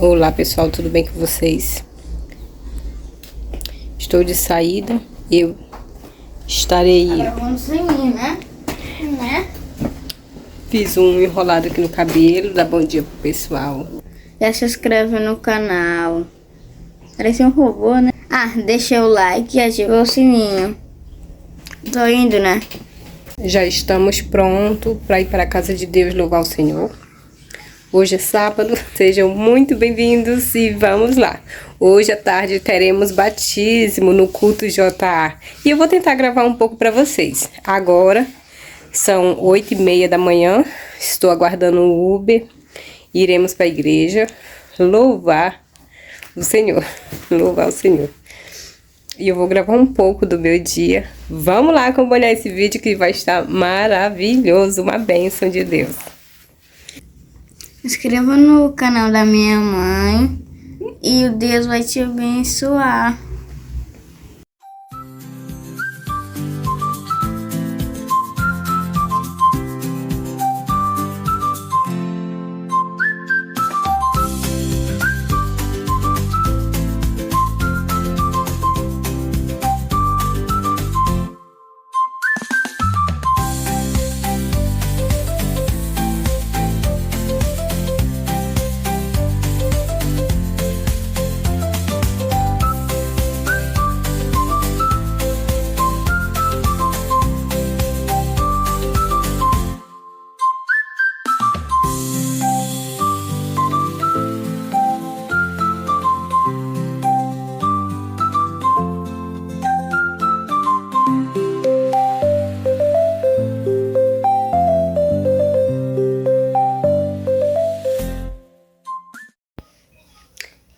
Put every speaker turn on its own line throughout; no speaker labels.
Olá pessoal, tudo bem com vocês? Estou de saída, eu estarei...
Gravando sem mim, né?
Fiz um enrolado aqui no cabelo, dá bom dia pro pessoal.
Já se inscreve no canal. Parece um robô, né? Deixa o like e ativa o sininho. Tô indo, né?
Já estamos prontos para ir para a casa de Deus louvar o Senhor. Hoje é sábado, sejam muito bem-vindos e vamos lá. Hoje à tarde teremos batismo no culto JA. E eu vou tentar gravar um pouco para vocês. Agora são 8h30 da manhã, estou aguardando o Uber. Iremos para a igreja louvar o Senhor, louvar o Senhor. E eu vou gravar um pouco do meu dia. Vamos lá acompanhar esse vídeo que vai estar maravilhoso, uma bênção de Deus.
Inscreva no canal da minha mãe e o Deus vai te abençoar.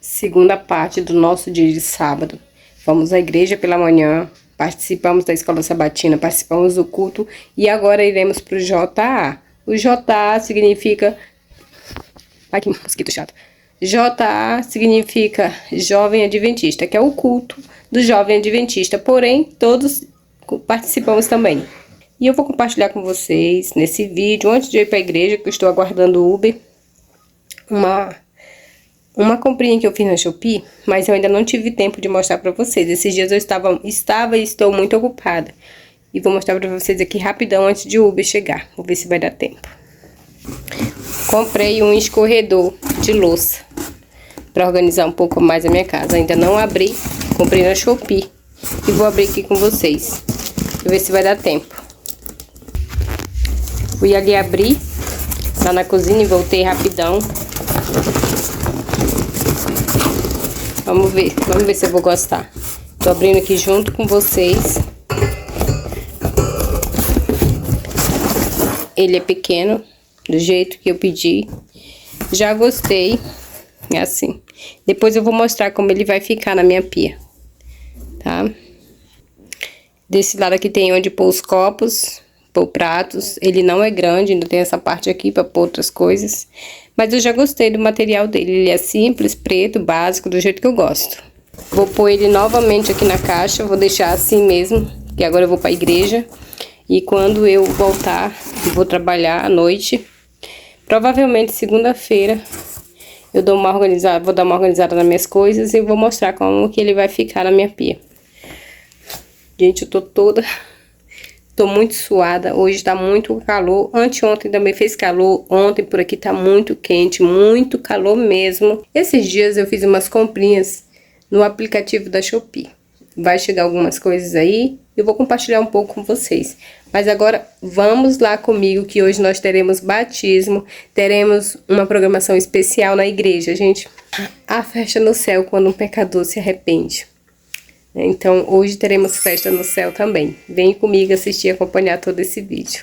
Segunda parte do nosso dia de sábado. Vamos à igreja pela manhã, participamos da escola sabatina, participamos do culto e agora iremos para o JA. O JA significa... Ai, que mosquito chato. JA significa Jovem Adventista, que é o culto do Jovem Adventista, porém todos participamos também. E eu vou compartilhar com vocês nesse vídeo, antes de ir para a igreja, que eu estou aguardando o Uber, uma comprinha que eu fiz na Shopee, mas eu ainda não tive tempo de mostrar pra vocês. Esses dias eu estava e estou muito ocupada. E vou mostrar pra vocês aqui rapidão antes de o Uber chegar. Vou ver se vai dar tempo. Comprei um escorredor de louça pra organizar um pouco mais a minha casa. Ainda não abri, comprei na Shopee. E vou abrir aqui com vocês. Vou ver se vai dar tempo. Fui ali abrir lá na cozinha e voltei rapidão. Vamos ver se eu vou gostar. Tô abrindo aqui junto com vocês. Ele é pequeno, do jeito que eu pedi. Já gostei. É assim. Depois eu vou mostrar como ele vai ficar na minha pia. Tá? Desse lado aqui tem onde pôr os copos, pôr pratos. Ele não é grande, ainda tem essa parte aqui pra pôr outras coisas. Mas eu já gostei do material dele, ele é simples, preto, básico, do jeito que eu gosto. Vou pôr ele novamente aqui na caixa, vou deixar assim mesmo, que agora eu vou para a igreja. E quando eu voltar, vou trabalhar à noite. Provavelmente segunda-feira eu vou dar uma organizada nas minhas coisas e vou mostrar como que ele vai ficar na minha pia. Gente, eu tô muito suada, hoje tá muito calor, anteontem também fez calor, ontem por aqui tá muito quente, muito calor mesmo. Esses dias eu fiz umas comprinhas no aplicativo da Shopee. Vai chegar algumas coisas aí, eu vou compartilhar um pouco com vocês. Mas agora vamos lá comigo que hoje nós teremos batismo, teremos uma programação especial na igreja, gente. A festa no céu quando um pecador se arrepende. Então, hoje teremos festa no céu também. Vem comigo assistir e acompanhar todo esse vídeo.